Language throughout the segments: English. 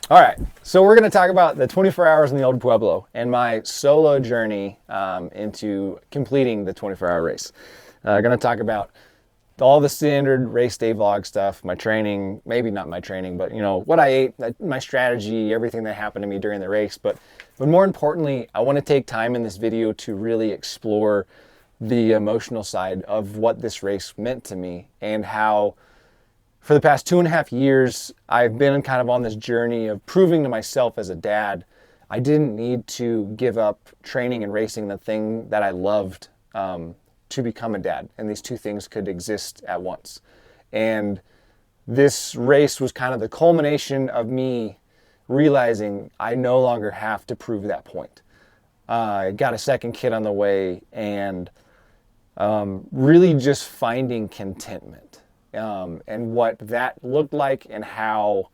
All right, so we're going to talk about the 24 hours in the Old Pueblo and my solo journey into completing the 24-hour race. Going to talk about all the standard race day vlog stuff, my training, maybe not my training, but what I ate, my strategy, everything that happened to me during the race. But more importantly, I want to take time in this video to really explore the emotional side of what this race meant to me and how for the past 2.5 years, I've been kind of on this journey of proving to myself as a dad, I didn't need to give up training and racing, the thing that I loved, to become a dad. And these two things could exist at once. And this race was kind of the culmination of me realizing I no longer have to prove that point. I got a second kid on the way and really just finding contentment. And what that looked like and how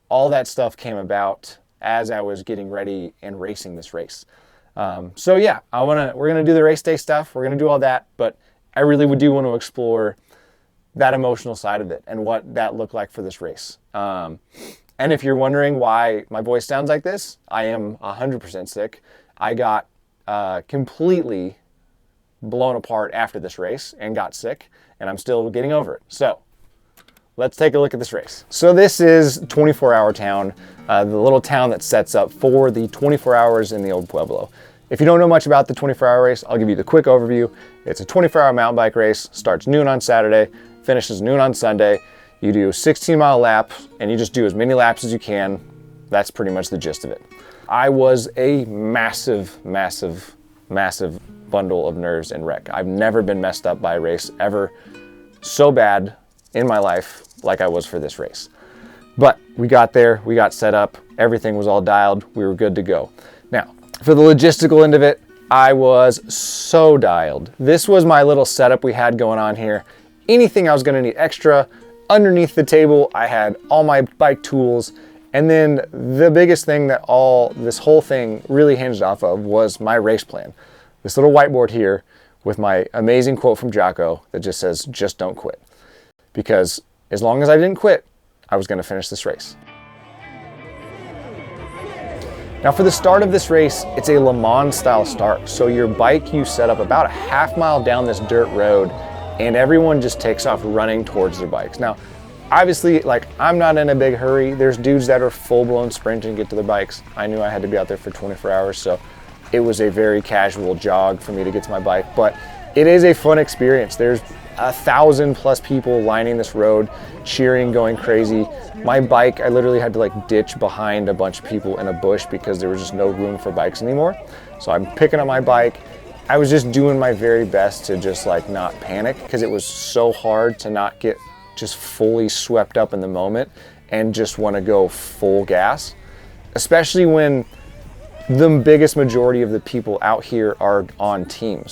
all that stuff came about as I was getting ready and racing this race. So yeah, we're gonna do the race day stuff. We're gonna do all that, but I really do want to explore that emotional side of it and what that looked like for this race. And if you're wondering why my voice sounds like this, I am 100% sick. I got completely blown apart after this race and got sick, and I'm still getting over it. So let's take a look at this race. So this is 24-hour town, the little town that sets up for the 24 hours in the Old Pueblo. If you don't know much about the 24-hour race, I'll give you the quick overview. It's a 24-hour mountain bike race, starts noon on Saturday, finishes noon on Sunday. You do 16-mile laps, and you just do as many laps as you can. That's pretty much the gist of it. I was a massive, massive, massive bundle of nerves and wreck. I've never been messed up by a race ever so bad in my life like I was for this race. But we got there, we got set up, everything was all dialed, we were good to go. Now, for the logistical end of it, I was so dialed. This was my little setup we had going on here. Anything I was gonna need extra, underneath the table, I had all my bike tools. And then the biggest thing that this whole thing really hinged off of was my race plan. This little whiteboard here with my amazing quote from Jocko that just says, just don't quit. Because as long as I didn't quit, I was going to finish this race. Now for the start of this race, it's a Le Mans style start. So your bike, you set up about a half mile down this dirt road and everyone just takes off running towards their bikes. Now, obviously, I'm not in a big hurry. There's dudes that are full-blown sprinting to get to their bikes. I knew I had to be out there for 24 hours, so it was a very casual jog for me to get to my bike, but it is a fun experience. There's 1,000+ people lining this road, cheering, going crazy. My bike, I literally had to ditch behind a bunch of people in a bush because there was just no room for bikes anymore. So I'm picking up my bike. I was just doing my very best to just not panic because it was so hard to not get just fully swept up in the moment and just want to go full gas, especially when the biggest majority of the people out here are on teams.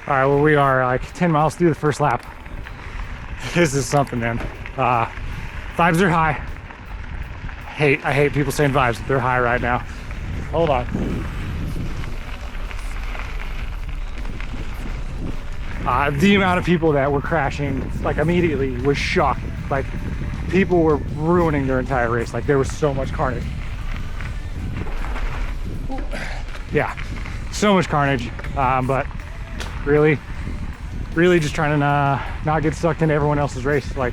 All right, well, we are 10 miles through the first lap. This is something, man. Vibes are high. I hate people saying vibes. They're high right now. Hold on. The amount of people that were crashing immediately was shocking. People were ruining their entire race. There was so much carnage. Yeah, so much carnage. But really just trying to not get sucked into everyone else's race. I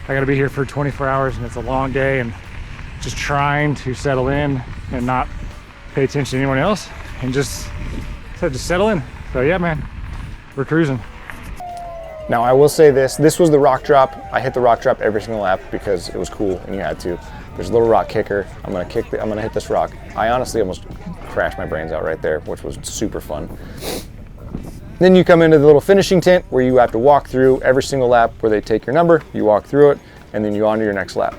gotta be here for 24 hours and it's a long day, and just trying to settle in and not pay attention to anyone else and just settle in. So yeah, man, we're cruising. Now I will say this was the rock drop. I hit the rock drop every single lap because it was cool and you had to. There's a little rock kicker. I'm gonna hit this rock. I honestly almost crashed my brains out right there, which was super fun. Then you come into the little finishing tent where you have to walk through every single lap where they take your number, you walk through it, and then you on to your next lap.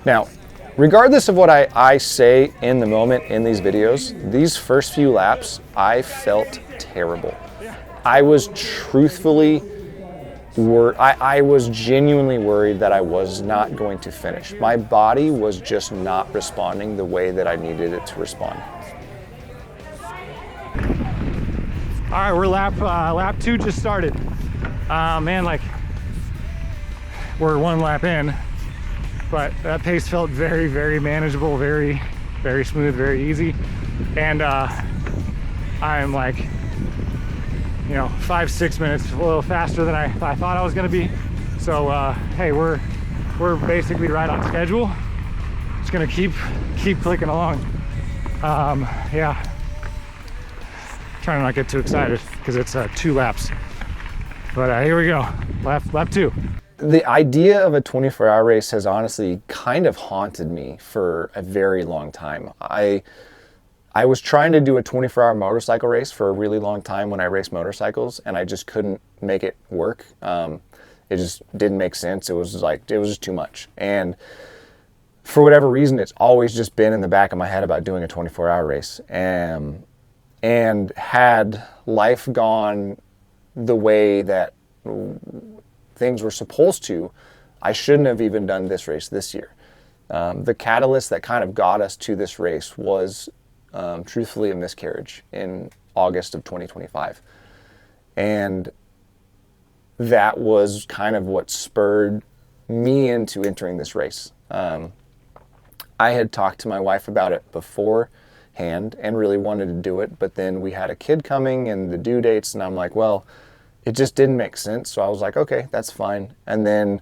Now, regardless of what I say in the moment in these videos, these first few laps, I felt terrible. I was truthfully I was genuinely worried that I was not going to finish. My body was just not responding the way that I needed it to respond. All right, we're lap 2 just started. Man, we're one lap in but that pace felt very, very manageable, very, very smooth, very easy. And I'm like, you know, 5-6 minutes a little faster than I thought I was gonna be. So hey, we're basically right on schedule. Just gonna keep clicking along. Yeah, trying to not get too excited because it's 2 laps. But here we go, lap 2. The idea of a 24-hour race has honestly kind of haunted me for a very long time. I was trying to do a 24-hour motorcycle race for a really long time when I raced motorcycles, and I just couldn't make it work. It just didn't make sense. It was just too much. And for whatever reason, it's always just been in the back of my head about doing a 24-hour race. And had life gone the way that things were supposed to, I shouldn't have even done this race this year. The catalyst that kind of got us to this race was truthfully a miscarriage in August of 2025. And that was kind of what spurred me into entering this race. I had talked to my wife about it beforehand and really wanted to do it, but then we had a kid coming and the due dates, and I'm like, well, it just didn't make sense. So I was like, okay, that's fine. And then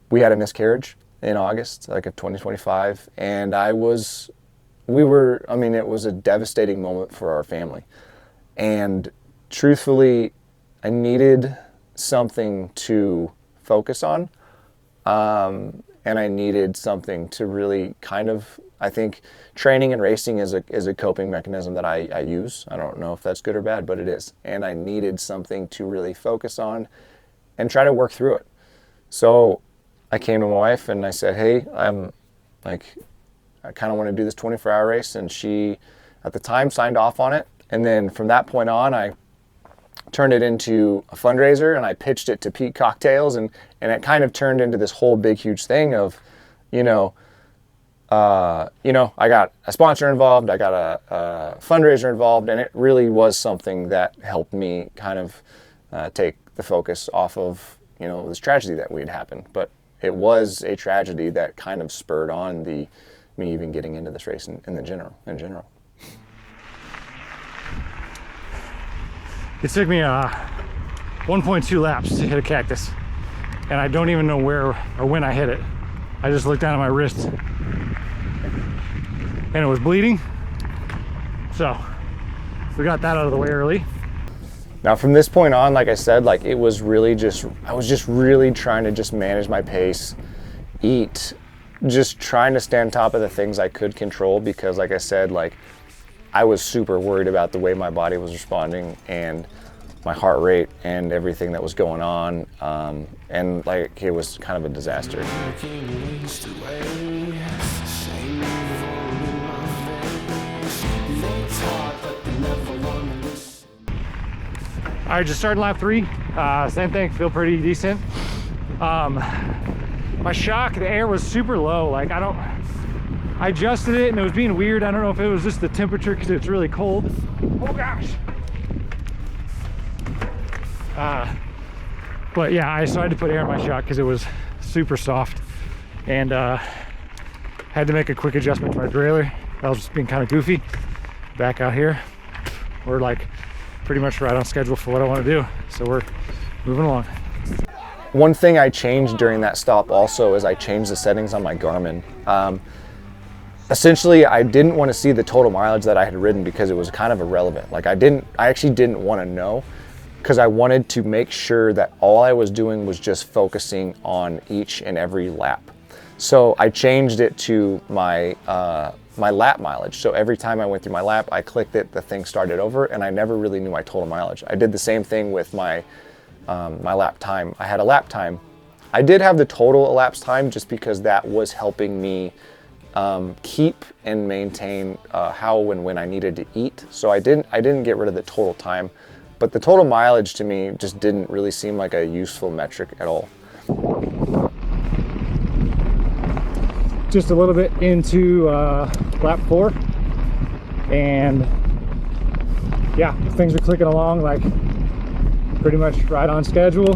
we had a miscarriage in August, like of 2025, and it was a devastating moment for our family. And truthfully, I needed something to focus on. And I needed something to really kind of, I think training and racing is a coping mechanism that I use. I don't know if that's good or bad, but it is. And I needed something to really focus on and try to work through it. So I came to my wife and I said, hey, I kind of want to do this 24-hour race. And she, at the time, signed off on it. And then from that point on, I turned it into a fundraiser and I pitched it to Pete Cocktails, and it kind of turned into this whole big, huge thing of, I got a sponsor involved, I got a fundraiser involved, and it really was something that helped me kind of take the focus off of, this tragedy that we'd happened. But it was a tragedy that kind of spurred on me even getting into this race in general. It took me 1.2 laps to hit a cactus, and I don't even know where or when I hit it. I just looked down at my wrist and it was bleeding. So we got that out of the way early. Now from this point on, like I said, it was really I was just really trying to just manage my pace, eat, just trying to stay on top of the things I could control, because like I said, I was super worried about the way my body was responding and my heart rate and everything that was going on. And it was kind of a disaster. All right, just starting lap 3. Same thing, feel pretty decent. My shock, the air was super low. I adjusted it and it was being weird. I don't know if it was just the temperature because it's really cold. Oh gosh. But yeah, I decided to put air in my shock because it was super soft, and had to make a quick adjustment to my derailleur. I was just being kind of goofy. Back out here, we're pretty much right on schedule for what I want to do. So we're moving along. One thing I changed during that stop also is I changed the settings on my Garmin. Essentially, I didn't want to see the total mileage that I had ridden because it was kind of irrelevant. I actually didn't want to know, because I wanted to make sure that all I was doing was just focusing on each and every lap. So I changed it to my lap mileage. So every time I went through my lap, I clicked it, the thing started over, and I never really knew my total mileage. I did the same thing with my lap time. I had a lap time. I did have the total elapsed time just because that was helping me keep and maintain how and when I needed to eat. So I didn't get rid of the total time, but the total mileage to me just didn't really seem like a useful metric at all. Just a little bit into lap 4, and yeah, things are clicking along pretty much right on schedule,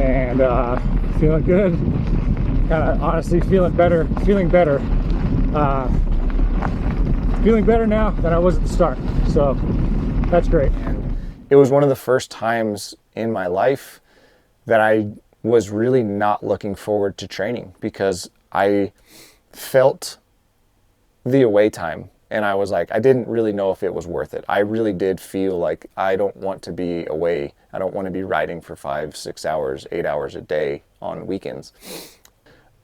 and feeling good. kind of honestly feeling better now than I was at the start. So that's great. And it was one of the first times in my life that I was really not looking forward to training, because I felt the away time and I was like, I didn't really know if it was worth it. I really did feel like I don't want to be away. I don't want to be riding for 5, 6 hours, 8 hours a day on weekends.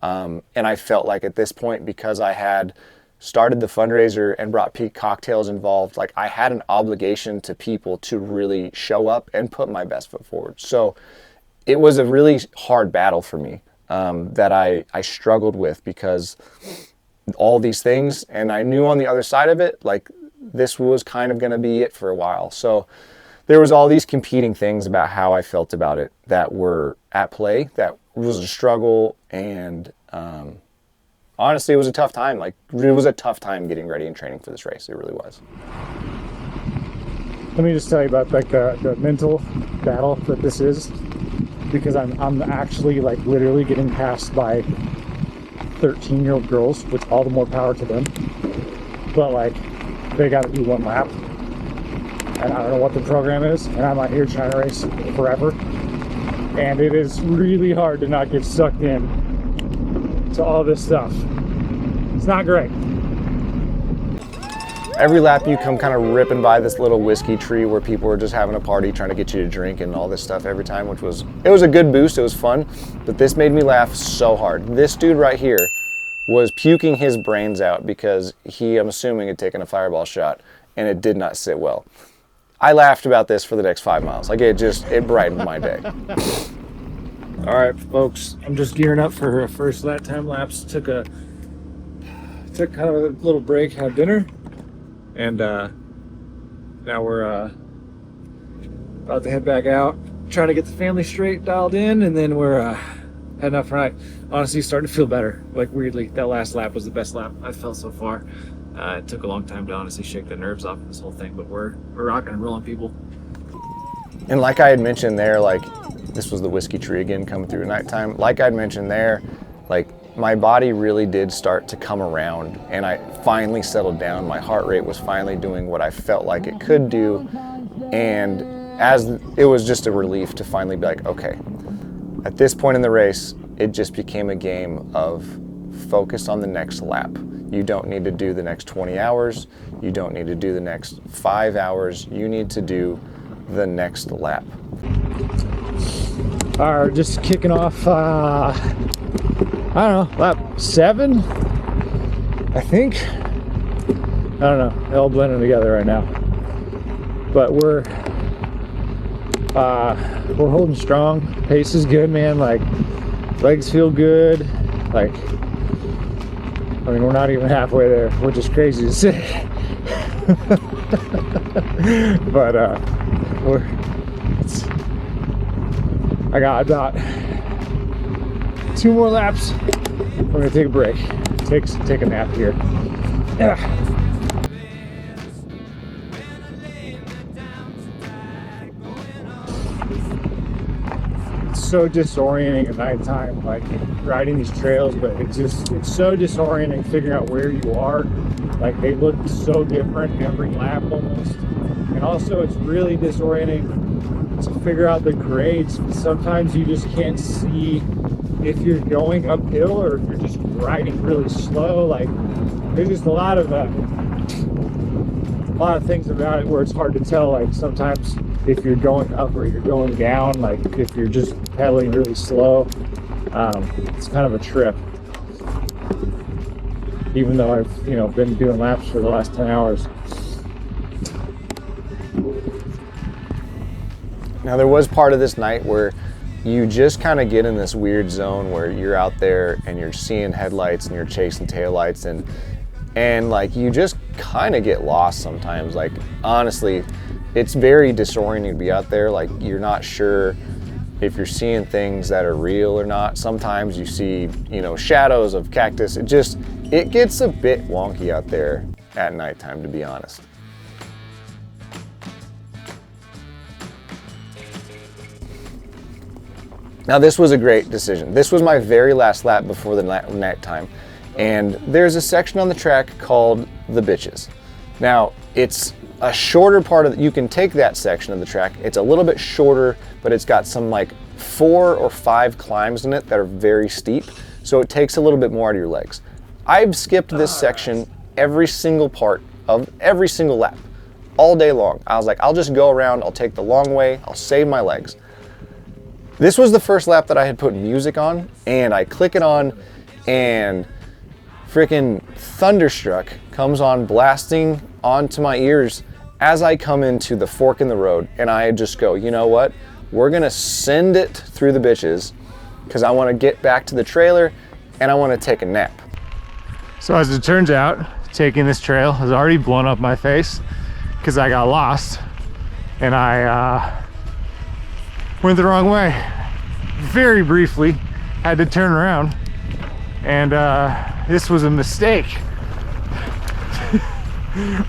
And I felt like at this point, because I had started the fundraiser and brought Peak Cocktails involved, like I had an obligation to people to really show up and put my best foot forward. So it was a really hard battle for me that I struggled with, because all these things, and I knew on the other side of it, like this was kind of going to be it for a while. So there was all these competing things about how I felt about it that were at play. That was a struggle, and honestly, it was a tough time. Like, it was a tough time getting ready and training for this race. It really was. Let me just tell you about like the mental battle that this is, because I'm actually like literally getting passed by 13-year-old girls, which all the more power to them. But like, they got to do one lap, and I don't know what the program is, and I'm out here trying to race forever. And it is really hard to not get sucked in to all this stuff. It's not great. Every lap you come kind of ripping by this little whiskey tree where people are just having a party trying to get you to drink and all this stuff every time, it was a good boost. It was fun, but this made me laugh so hard. This dude right here was puking his brains out because he, I'm assuming, had taken a fireball shot and it did not sit well. I laughed about this for the next 5 miles. Like, it brightened my day. All right, folks, I'm just gearing up for her first lap time lapse. Took kind of a little break, had dinner, and now we're about to head back out, trying to get the family straight dialed in, and then we're heading out for night. Honestly, starting to feel better. Like, weirdly, that last lap was the best lap I've felt so far. It took a long time to honestly shake the nerves off of this whole thing, but we're rocking and rolling, people. And like I had mentioned there, like, this was the whiskey tree again coming through at nighttime. Like I'd mentioned there, like, my body really did start to come around, and I finally settled down. My heart rate was finally doing what I felt like it could do, and as it was just a relief to finally be like, okay, at this point in the race, it just became a game of focus on the next lap. You don't need to do the next 20 hours. You don't need to do the next 5 hours. You need to do the next lap. All right, just kicking off, I don't know, lap 7, I think. I don't know, they're all blending together right now. But we're holding strong. Pace is good, man. Like, legs feel good. Like, I mean, we're not even halfway there, which is crazy to say. But I got about 2 more laps. We're gonna take a break. Take a nap here. Yeah. So disorienting at nighttime, like riding these trails, but it's so disorienting figuring out where you are. Like, they look so different every lap almost, and also it's really disorienting to figure out the grades. Sometimes you just can't see if you're going uphill or if you're just riding really slow. Like, there's just a lot of things about it where it's hard to tell, like, sometimes if you're going up or you're going down, like if you're just pedaling really slow. It's kind of a trip, even though I've been doing laps for the last 10 hours. Now, there was part of this night where you just kind of get in this weird zone where you're out there and you're seeing headlights and you're chasing taillights, and like, you just kind of get lost sometimes. Like, honestly, it's very disorienting to be out there. Like, you're not sure if you're seeing things that are real or not. Sometimes you see, shadows of cactus. It gets a bit wonky out there at nighttime, to be honest. Now this was a great decision. This was my very last lap before the night time. And there's a section on the track called the Bitches. Now it's a shorter part of, you can take that section of the track. It's a little bit shorter, but it's got some like 4 or 5 climbs in it that are very steep. So it takes a little bit more out of your legs. I've skipped this section every single part of every single lap, all day long. I was like, I'll just go around, I'll take the long way, I'll save my legs. This was the first lap that I had put music on, and I click it on, and freaking Thunderstruck comes on blasting onto my ears as I come into the fork in the road, and I just go, you know what? We're gonna send it through the bitches because I want to get back to the trailer and I want to take a nap. So as it turns out, taking this trail has already blown up my face because I got lost and I went the wrong way. Very briefly, had to turn around, and this was a mistake.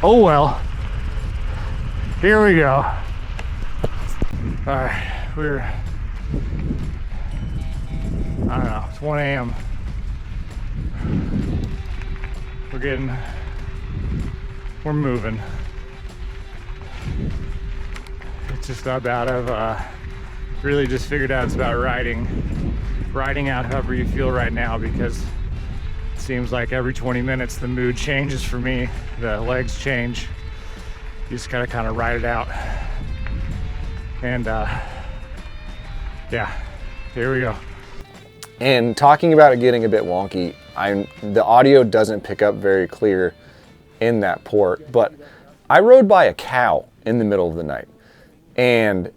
Oh well, here we go. All right, I don't know, it's 1 a.m. We're moving. It's just about, I've really just figured out it's about riding out however you feel right now, because it seems like every 20 minutes the mood changes for me, the legs change. You just gotta kind of ride it out. And yeah, here we go. And talking about it getting a bit wonky, the audio doesn't pick up very clear in that port, but I rode by a cow in the middle of the night, and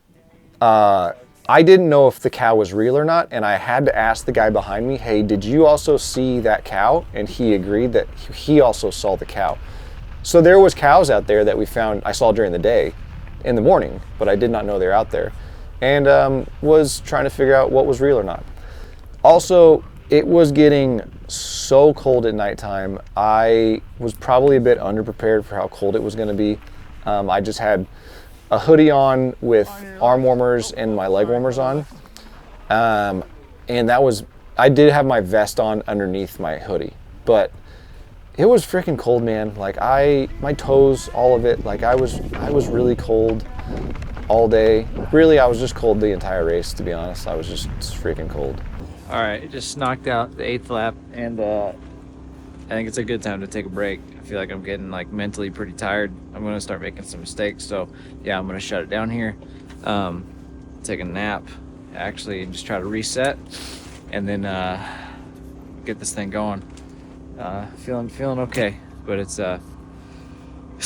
I didn't know if the cow was real or not, and I had to ask the guy behind me, hey, did you also see that cow? And he agreed that he also saw the cow. So there was cows out there that I saw during the day in the morning, but I did not know they're out there, and was trying to figure out what was real or not. Also, it was getting so cold at nighttime. I was probably a bit underprepared for how cold it was going to be. I just had a hoodie on with arm warmers and my leg warmers on. And I did have my vest on underneath my hoodie, but it was freaking cold, man. Like my toes, all of it, like I was really cold all day. Really, I was just cold the entire race, to be honest. I was just freaking cold. All right, just knocked out the 8th lap, and I think it's a good time to take a break. I feel like I'm getting like mentally pretty tired. I'm gonna start making some mistakes, so yeah, I'm gonna shut it down here, take a nap, actually just try to reset, and then get this thing going. Feeling okay, but it's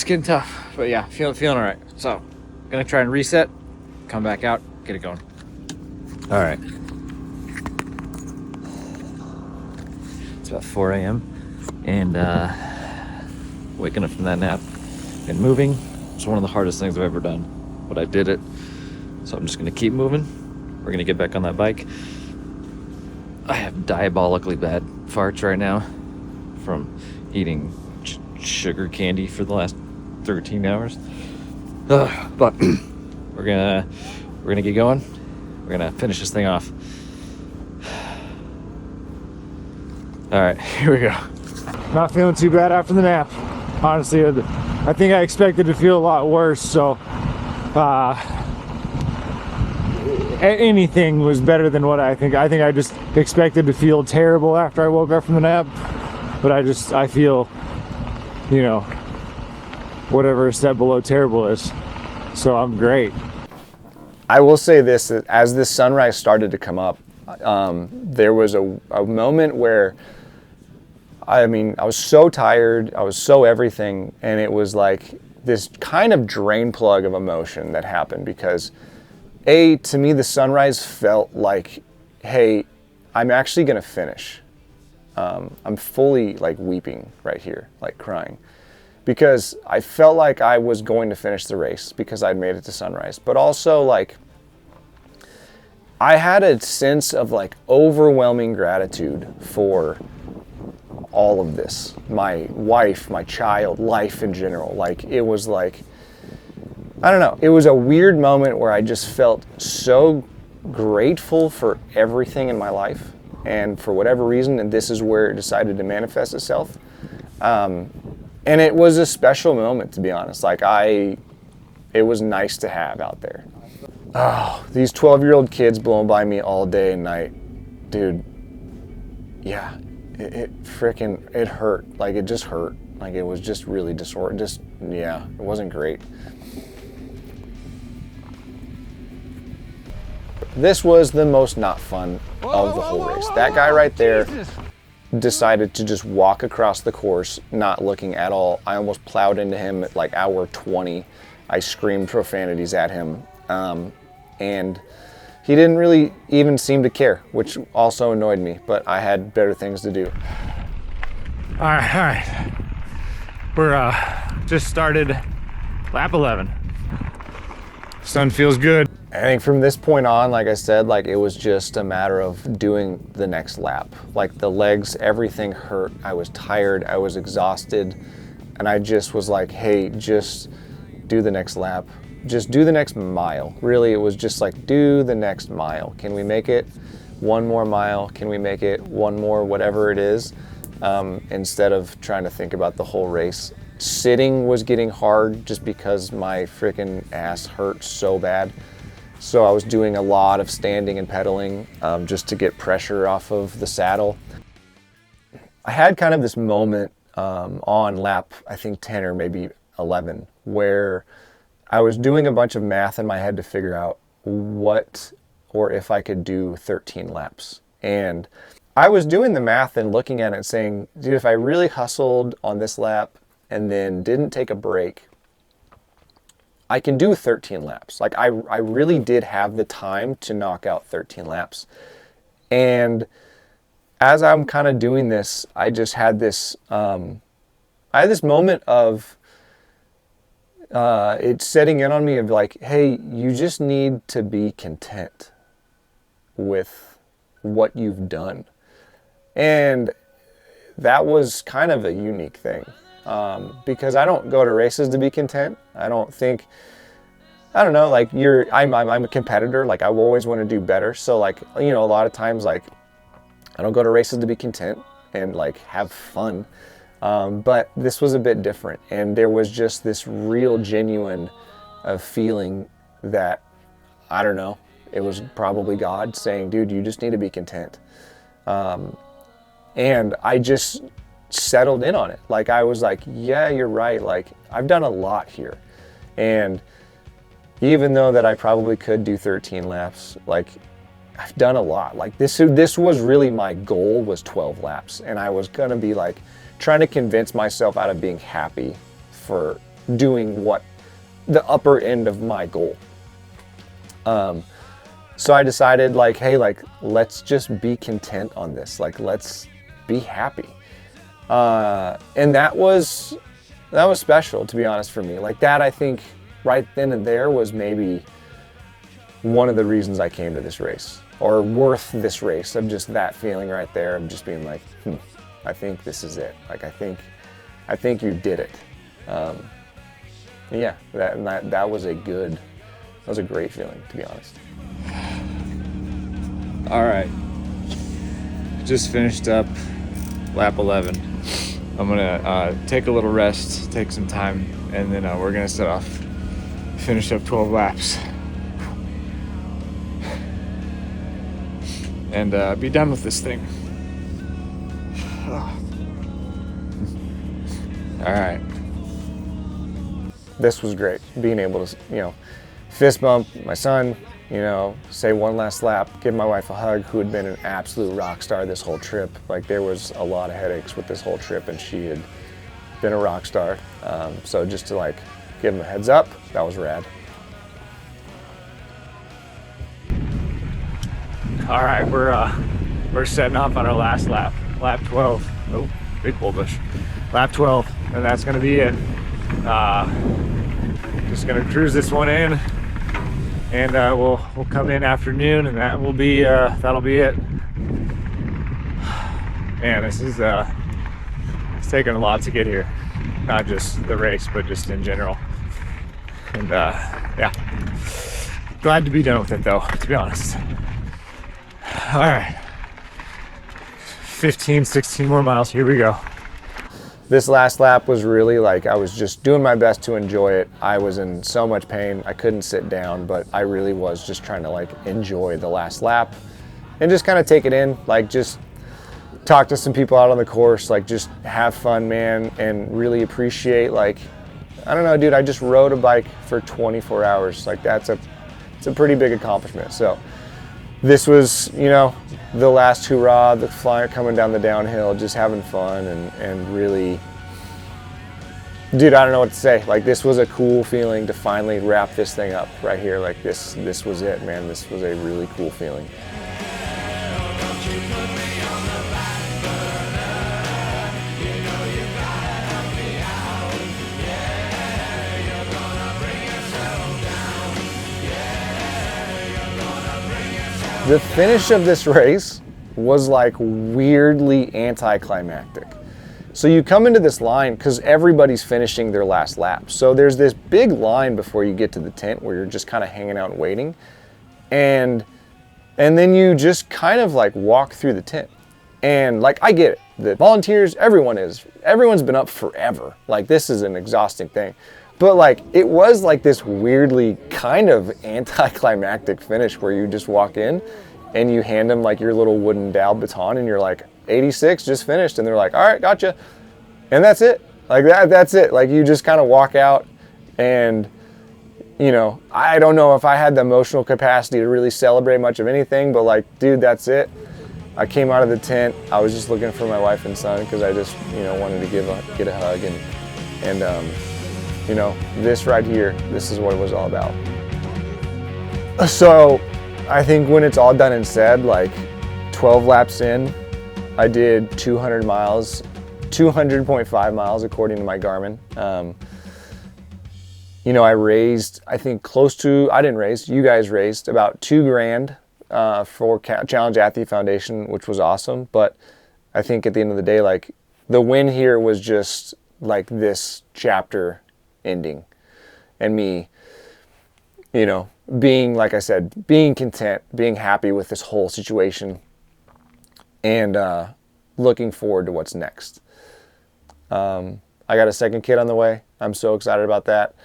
getting tough. But yeah, feeling all right. So gonna try and reset, come back out, get it going. All right. It's about 4 a.m. and waking up from that nap and moving. It's one of the hardest things I've ever done, but I did it. So I'm just gonna keep moving. We're gonna get back on that bike. I have diabolically bad farts right now from eating sugar candy for the last 13 hours. But we're gonna get going. We're gonna finish this thing off. All right, here we go. Not feeling too bad after the nap. Honestly, I think I expected to feel a lot worse, so anything was better than what I think. I think I just expected to feel terrible after I woke up from the nap, but I feel, you know, whatever a step below terrible is. So I'm great. I will say this, that as the sunrise started to come up, there was a moment where I was so tired, I was so everything, and it was like this kind of drain plug of emotion that happened because, to me, the sunrise felt like, hey, I'm actually gonna finish. I'm fully like weeping right here, like crying, because I felt like I was going to finish the race because I'd made it to sunrise, but also like I had a sense of like overwhelming gratitude for all of this, my wife, my child, life in general. Like it was like, I don't know, it was a weird moment where I just felt so grateful for everything in my life, and for whatever reason, and this is where it decided to manifest itself. And it was a special moment, to be honest. Like it was nice to have out there. Oh, these 12-year-old kids blowing by me all day and night, dude. Yeah, it hurt. Like, it just hurt. Like, it was just really yeah, it wasn't great. This was the most not fun of the whole race. That guy right there decided to just walk across the course, not looking at all. I almost plowed into him at like hour 20. I screamed profanities at him. And he didn't really even seem to care, which also annoyed me, but I had better things to do. All right. We're just started lap 11. Sun feels good. I think from this point on, like I said, like it was just a matter of doing the next lap. Like the legs, everything hurt. I was tired, I was exhausted, and I just was like, hey, just do the next lap. Just do the next mile. Really, it was just like, do the next mile. Can we make it one more mile? Can we make it one more, whatever it is, instead of trying to think about the whole race. Sitting was getting hard just because my freaking ass hurt so bad. So I was doing a lot of standing and pedaling just to get pressure off of the saddle. I had kind of this moment on lap, I think 10 or maybe 11, where I was doing a bunch of math in my head to figure out what or if I could do 13 laps. And I was doing the math and looking at it and saying, dude, if I really hustled on this lap and then didn't take a break, I can do 13 laps. Like I really did have the time to knock out 13 laps. And as I'm kind of doing this, I just had this, moment of, it's setting in on me of like, hey, you just need to be content with what you've done. And that was kind of a unique thing, because I don't go to races to be content. I don't know, like I'm a competitor. Like I always want to do better. So like, a lot of times, like I don't go to races to be content and like have fun. But this was a bit different, and there was just this real genuine feeling that, I don't know, it was probably God saying, dude, you just need to be content. And I just settled in on it. Like I was like, yeah, you're right. Like I've done a lot here. And even though that I probably could do 13 laps, like I've done a lot. Like this was really my goal, was 12 laps. And I was gonna be like, trying to convince myself out of being happy for doing what the upper end of my goal. So I decided like, hey, like, let's just be content on this. Like, let's be happy. And that was special, to be honest, for me. Like that, I think right then and there was maybe one of the reasons I came to this race, or worth this race, of just that feeling right there of just being like, I think this is it. Like, I think you did it. Yeah, that was a great feeling, to be honest. All right, just finished up lap 11. I'm gonna take a little rest, take some time, and then we're gonna set off, finish up 12 laps, and be done with this thing. All right. This was great, being able to, fist bump my son, say one last lap, give my wife a hug, who had been an absolute rock star this whole trip. Like there was a lot of headaches with this whole trip, and she had been a rock star. So just to like give him a heads up, that was rad. All right, we're setting off on our last lap, lap 12. Oh, big bull bush. Lap 12, and that's gonna be it. Just gonna cruise this one in, and we'll come in afternoon, and that'll be it. Man, this is it's taken a lot to get here, not just the race, but just in general. And yeah, Glad to be done with it though, to be honest. All right, 15, 16 more miles, here we go. This last lap was really like, I was just doing my best to enjoy it. I was in so much pain, I couldn't sit down, but I really was just trying to like enjoy the last lap and just kind of take it in, like just talk to some people out on the course, like just have fun, man, and really appreciate, like, I don't know, dude, I just rode a bike for 24 hours. Like it's a pretty big accomplishment. So this was, you know, the last hurrah, the flyer coming down the downhill, just having fun and really, dude, I don't know what to say. Like this was a cool feeling to finally wrap this thing up right here. Like this was it, man. This was a really cool feeling. The finish of this race was like weirdly anticlimactic. So you come into this line because everybody's finishing their last lap. So there's this big line before you get to the tent where you're just kind of hanging out and waiting. And then you just kind of like walk through the tent. And like, I get it. The volunteers, everyone's been up forever. Like this is an exhausting thing. But like, it was like this weirdly kind of anticlimactic finish where you just walk in and you hand them like your little wooden dowel baton and you're like, 86 just finished. And they're like, all right, gotcha. And that's it. Like that's it. Like you just kind of walk out and, you know, I don't know if I had the emotional capacity to really celebrate much of anything, but like, dude, that's it. I came out of the tent. I was just looking for my wife and son because I just, you know, wanted to get a hug and you know, this right here, this is what it was all about. So I think when it's all done and said, like 12 laps in, I did 200 miles, 200.5 miles according to my Garmin. You know, I raised, I think I didn't raise, you guys raised about $2,000 for Challenge Athlete Foundation, which was awesome. But I think at the end of the day, like the win here was just like this chapter ending and me, you know, being, like I said, being content, being happy with this whole situation and looking forward to what's next. I got a second kid on the way. I'm so excited about that.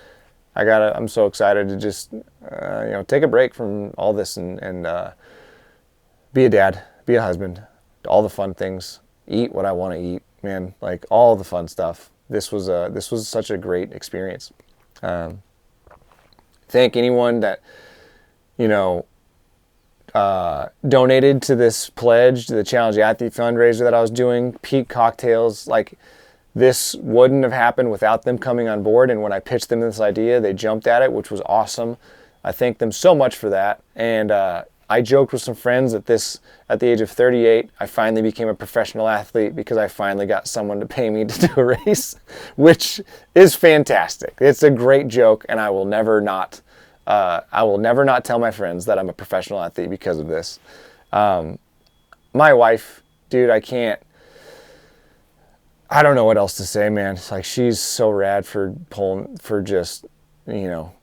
I'm so excited to just, you know, take a break from all this and be a dad, be a husband, all the fun things, eat what I want to eat, man, like all the fun stuff. This was such a great experience. Thank anyone that, you know, donated to this pledge, to the Challenge Athlete fundraiser that I was doing. Peak Cocktails, like this wouldn't have happened without them coming on board. And when I pitched them this idea, they jumped at it, which was awesome. I thank them so much for that. And I joked with some friends at the age of 38, I finally became a professional athlete because I finally got someone to pay me to do a race, which is fantastic. It's a great joke, and I will never not tell my friends that I'm a professional athlete because of this. My wife, dude, I don't know what else to say, man. It's like she's so rad for just, you know,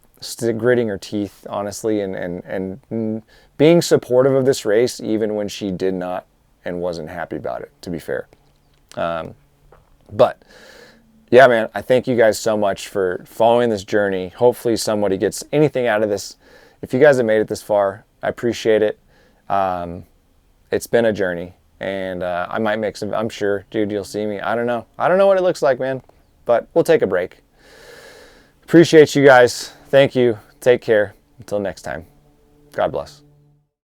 gritting her teeth, honestly, and being supportive of this race, even when she did not and wasn't happy about it, to be fair. But yeah, man, I thank you guys so much for following this journey. Hopefully somebody gets anything out of this. If you guys have made it this far, I appreciate it. It's been a journey, and I might make some, I'm sure, dude, you'll see me. I don't know what it looks like, man, but we'll take a break. Appreciate you guys. Thank you. Take care. Until next time. God bless.